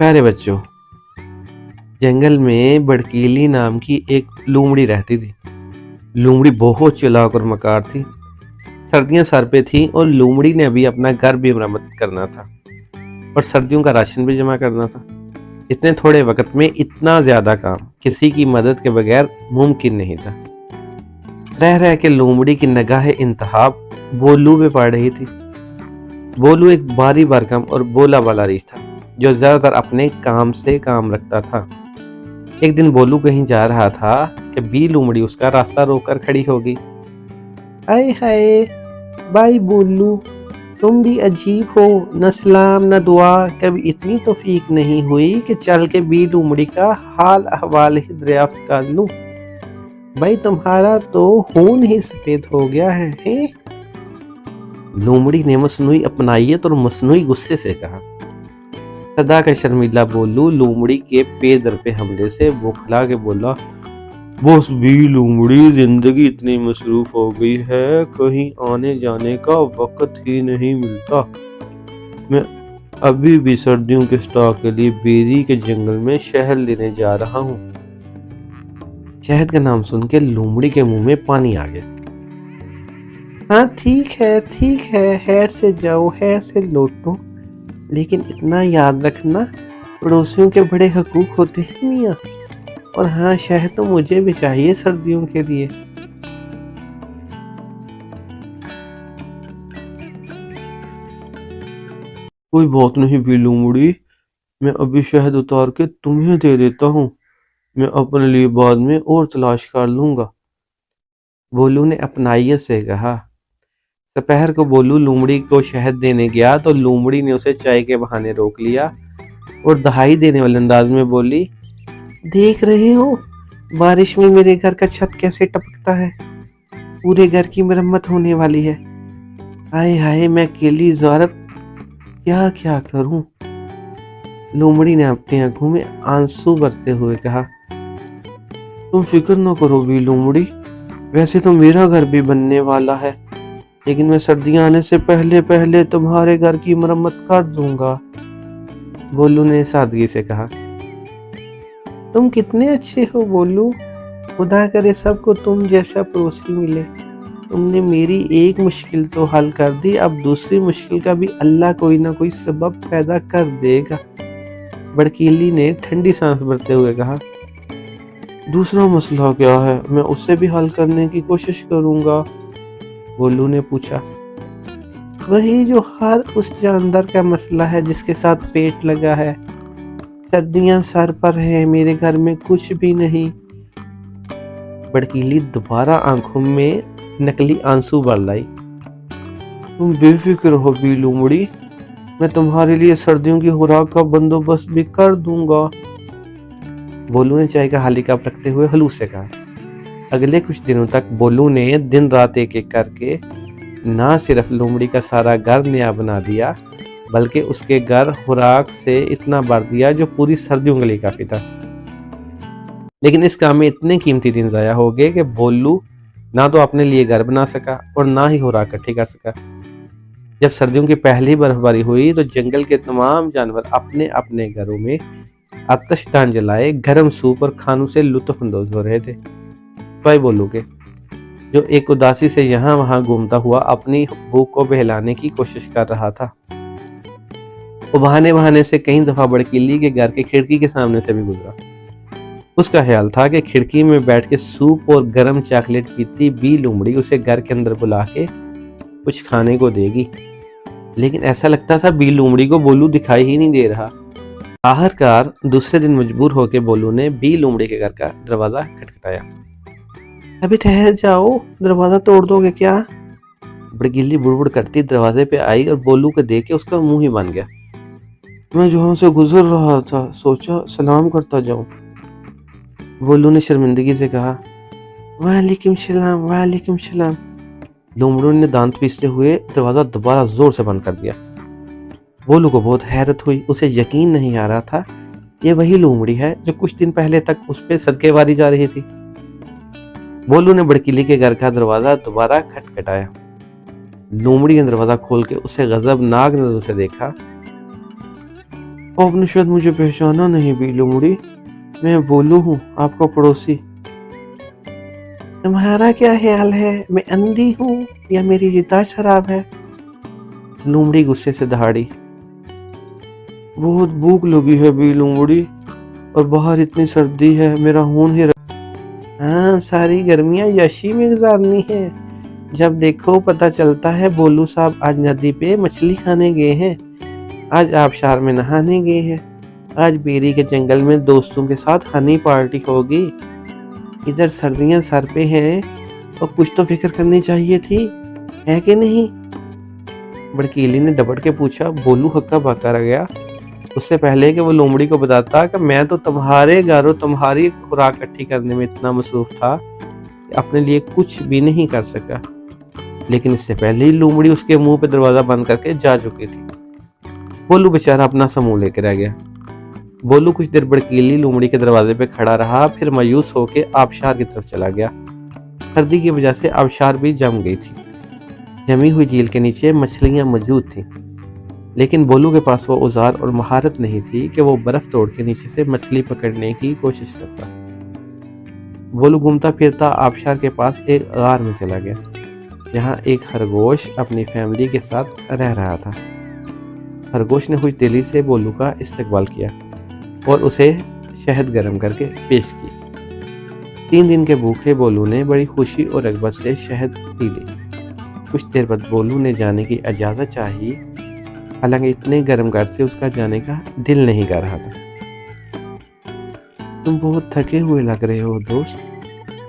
प्यारे बच्चों, जंगल में बड़कीली नाम की एक लोमड़ी रहती थी। लोमड़ी बहुत चालाक और मकार थी। सर्दियां सर पे थी और लोमड़ी ने अभी अपना घर भी मरम्मत करना था और सर्दियों का राशन भी जमा करना था। इतने थोड़े वक्त में इतना ज्यादा काम किसी की मदद के बगैर मुमकिन नहीं था। रह रह के लोमड़ी की निगाह इंतहा बोलू पे पड़ रही थी। बोलू एक बारी बारकम और बोला वाला रीछ था जो ज्यादातर अपने काम से काम रखता था। एक दिन बोलू कहीं जा रहा था कि बी लोमड़ी उसका रास्ता रोककर खड़ी होगी। हाय हाय भाई बोलू, तुम भी अजीब हो, न सलाम न दुआ, कभी इतनी तौफीक नहीं हुई कि चल के बी लोमड़ी का हाल अहवाल ही दरियाफ्त कर लूं। भाई तुम्हारा तो खून ही सफेद हो गया है? लोमड़ी ने मसनूई अपनाइयत और मसनूई गुस्से से कहा। सदा का शर्मिला बोलू लोमड़ी के पे दर पे हमले से बौखला के बोला, बस भी लोमड़ी, जिंदगी इतनी मसरूफ हो गई है, कहीं आने जाने का वक्त ही नहीं मिलता। मैं अभी भी सर्दियों के स्टॉक के लिए बेरी के जंगल में शहद लेने जा रहा हूँ। शहद का नाम सुन के लोमड़ी के मुंह में पानी आ गया। हाँ ठीक है, हैर से जाओ, हैर से लौटो, लेकिन इतना याद रखना, पड़ोसियों के बड़े हकूक होते हैं मियाँ। और हाँ, शहद तो मुझे भी चाहिए सर्दियों के लिए। कोई बात नहीं भी लोमड़ी, मैं अभी शहद उतार के तुम्हें दे देता हूँ। मैं अपने लिए बाद में और तलाश कर लूंगा। बोलू ने अपनाइयत से कहा। दोपहर को बोलू लोमड़ी को शहद देने गया तो लोमड़ी ने उसे चाय के बहाने रोक लिया और दहाई देने वाले अंदाज में बोली, देख रहे हो बारिश में मेरे घर का छत कैसे टपकता है? पूरे घर की मरम्मत होने वाली है। हाय हाय, मैं अकेली ज़ारत क्या क्या करूं? लोमड़ी ने अपनी आंखों में आंसू भरते हुए कहा। तुम फिक्र न करो भी लोमड़ी, वैसे तो मेरा घर भी बनने वाला है, लेकिन मैं सर्दियां आने से पहले पहले तुम्हारे घर की मरम्मत कर दूंगा। बोलू ने सादगी से कहा। तुम कितने अच्छे हो बोलू, खुदा करे सबको तुम जैसा पड़ोसी मिले। तुमने मेरी एक मुश्किल तो हल कर दी, अब दूसरी मुश्किल का भी अल्लाह कोई ना कोई सबब पैदा कर देगा। बड़कीली ने ठंडी सांस भरते हुए कहा। दूसरा मसला क्या है? मैं उससे भी हल करने की कोशिश करूंगा। बोलू ने पूछा। वही जो हर उस जानदार का मसला है जिसके साथ पेट लगा है। सर्दियां सर पर है, मेरे घर में कुछ भी नहीं। बड़कीली दोबारा आंखों में नकली आंसू भर लाई। तुम बेफिक्र हो भी लोमड़ी, मैं तुम्हारे लिए सर्दियों की खुराक का बंदोबस्त भी कर दूंगा। बोलू ने चाय का हाली कप रखते हुए हलूस से कहा। अगले कुछ दिनों तक बोलू ने दिन रात एक एक करके ना सिर्फ लोमड़ी का सारा घर नया बना दिया, बल्कि उसके घर खुराक से इतना भर दिया जो पूरी सर्दियों के लिए काफी था। लेकिन इस काम में इतने कीमती दिन जाया हो गए कि बोलू ना तो अपने लिए घर बना सका और ना ही खुराक इकट्ठी कर सका। जब सर्दियों की पहली बर्फबारी हुई तो जंगल के तमाम जानवर अपने अपने घरों में आतिशदान जलाए गर्म सूप और खानों से लुत्फ अंदोज हो रहे थे। भाई बोलू के जो एक उदासी से यहाँ वहां घूमता हुआ अपनी भूख को बहलाने की कोशिश कर रहा था। वो बहाने बहाने से कई दफा बड़कीली के घर के खिड़की के सामने से भी गुजरा। उसका ख्याल था कि खिड़की में बैठ के सूप और गर्म चॉकलेट पीती बी लोमड़ी उसे घर के अंदर बुला के कुछ खाने को देगी, लेकिन ऐसा लगता था बी लोमड़ी को बोलू दिखाई ही नहीं दे रहा। आखिरकार दूसरे दिन मजबूर होकर बोलू ने बी लोमड़ी के घर का दरवाजा खटखटाया। अभी ठहर जाओ, दरवाजा तोड़ दोगे क्या? बड़कीली बुड़बुड़ करती दरवाजे पे आई और बोलू को देख के उसका मुंह ही बन गया। मैं जहाँ से गुजर रहा था सोचा सलाम करता जाऊं। बोलू ने शर्मिंदगी से कहा। वालेकुम सलाम, वालेकुम सलाम। लोमड़ी ने दांत पीसते हुए दरवाजा दोबारा जोर से बंद कर दिया। बोलू को बहुत हैरत हुई, उसे यकीन नहीं आ रहा था ये वही लोमड़ी है जो कुछ दिन पहले तक उस पे सदके वारी जा रही थी। बोलू ने बड़कीली के घर का दरवाजा दोबारा खटखटाया। लोमड़ी ने दरवाजा खोल के उसे गजबनाक नजरों से देखा। آپ نے شاید مجھے پہچانا نہیں بی لومڑی، میں بولو ہوں، آپ کا پڑوسی۔ تمہارا کیا خیال ہے، میں اندھی ہوں یا میری یادداشت خراب ہے؟ لومڑی غصے سے دہاڑی۔ بہت بھوک لگی ہے بی لومڑی، اور باہر اتنی سردی ہے، میرا خون ہی ہاں، ساری گرمیاں یشی میں گزارنی ہے۔ جب دیکھو پتہ چلتا ہے بولو صاحب آج ندی پہ مچھلی کھانے گئے ہیں، آج آبشار میں نہانے گئے ہیں، آج بیری کے جنگل میں دوستوں کے ساتھ ہنی پارٹی ہوگی۔ ادھر سردیاں سر پہ ہیں اور کچھ تو فکر کرنی چاہیے تھی، ہے کہ نہیں؟ بڑکیلی نے ڈبٹ کے پوچھا۔ بولو ہکا بکا رہ گیا، اس سے پہلے کہ وہ لومڑی کو بتاتا کہ میں تو تمہارے گھر اور تمہاری خوراک اکٹھی کرنے میں اتنا مصروف تھا کہ اپنے لیے کچھ بھی نہیں کر سکا۔ لیکن اس سے پہلے ہی لومڑی اس کے منہ پہ دروازہ بند کر کے جا چکی تھی۔ بولو بیچارہ اپنا سموں لے کے رہ گیا۔ بولو کچھ دیر بڑکیلی لومڑی کے دروازے پہ کھڑا رہا، پھر مایوس ہو کے آبشار کی طرف چلا گیا۔ سردی کی وجہ سے آبشار بھی جم گئی تھی، جمی ہوئی جھیل کے نیچے مچھلیاں موجود تھیں، لیکن بولو کے پاس وہ اوزار اور مہارت نہیں تھی کہ وہ برف توڑ کے نیچے سے مچھلی پکڑنے کی کوشش کرتا۔ بولو گھومتا پھرتا آبشار کے پاس ایک غار میں چلا گیا، جہاں ایک خرگوش اپنی فیملی کے ساتھ رہ رہا تھا۔ خرگوش نے خوش دلی سے بولو کا استقبال کیا اور اسے شہد گرم کر کے پیش کی۔ 3 دن کے بھوکے بولو نے بڑی خوشی اور رغبت سے شہد پی لی۔ کچھ دیر بعد بولو نے جانے کی اجازت چاہی، حالانکہ اتنے گرم گھر سے اس کا جانے کا دل نہیں کر رہا تھا۔ تم بہت تھکے ہوئے لگ رہے ہو دوست،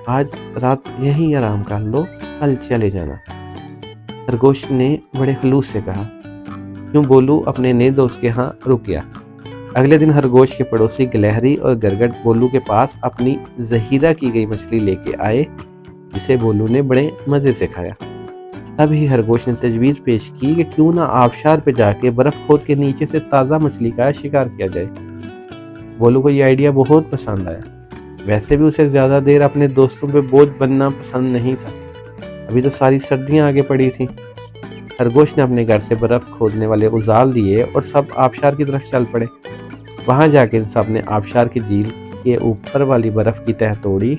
آج رات یہیں آرام کر لو، کل چلے جانا، خرگوش نے بڑے خلوص سے کہا۔ کیوں بولو اپنے نئے دوست کے ہاں رک گیا۔ اگلے دن خرگوش کے پڑوسی گلہری اور گرگٹ بولو کے پاس اپنی ذخیرہ کی گئی مچھلی لے کے آئے، جسے بولو نے بڑے مزے سے کھایا۔ تب ہی خرگوش نے تجویز پیش کی کہ کیوں نہ آبشار پہ جا کے برف کھود کے نیچے سے تازہ مچھلی کا شکار کیا جائے۔ بولو کو یہ آئیڈیا بہت پسند آیا، ویسے بھی اسے زیادہ دیر اپنے دوستوں پہ بوجھ بننا پسند نہیں تھا، ابھی تو ساری سردیاں آگے پڑی تھیں۔ خرگوش نے اپنے گھر سے برف کھودنے والے اوزار لیے اور سب آبشار کی طرف چل پڑے۔ وہاں جا کے ان سب نے آبشار کی جھیل کے اوپر والی برف کی تہہ توڑی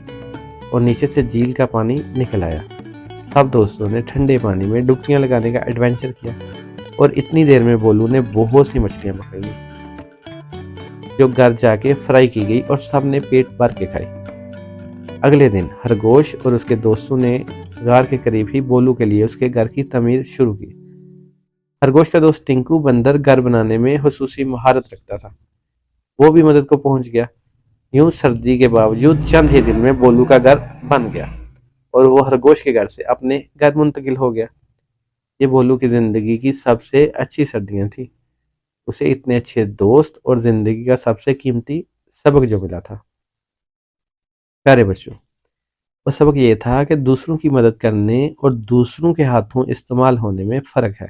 اور نیچے سے جھیل کا پانی نکل آیا۔ سب دوستوں نے ٹھنڈے پانی میں ڈبکیاں لگانے کا ایڈونچر کیا اور اتنی دیر میں بولو نے بہت سی مچھلیاں پکڑ لی، جو گھر جا کے فرائی کی گئی اور سب نے پیٹ بھر کے کھائی۔ اگلے دن خرگوش اور اس کے دوستوں نے غار کے قریب ہی بولو کے لیے اس کے گھر کی تعمیر شروع کی۔ خرگوش کا دوست ٹنکو بندر گھر بنانے میں خصوصی مہارت رکھتا تھا، وہ بھی مدد کو پہنچ گیا۔ یوں سردی کے باوجود چند ہی دن میں بولو کا گھر بن گیا اور وہ خرگوش کے گھر سے اپنے گھر منتقل ہو گیا۔ یہ بولو کی زندگی کی سب سے اچھی سردیاں تھیں، اسے اتنے اچھے دوست اور زندگی کا سب سے قیمتی سبق جو ملا تھا۔ پیارے بچوں، وہ سبق یہ تھا کہ دوسروں کی مدد کرنے اور دوسروں کے ہاتھوں استعمال ہونے میں فرق ہے۔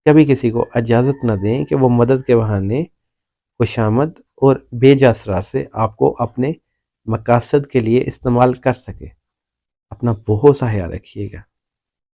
کبھی کسی کو اجازت نہ دیں کہ وہ مدد کے بہانے خوشامد اور بے جا اسرار سے آپ کو اپنے مقاصد کے لیے استعمال کر سکے۔ اپنا بہت سا خیال رکھیے گا۔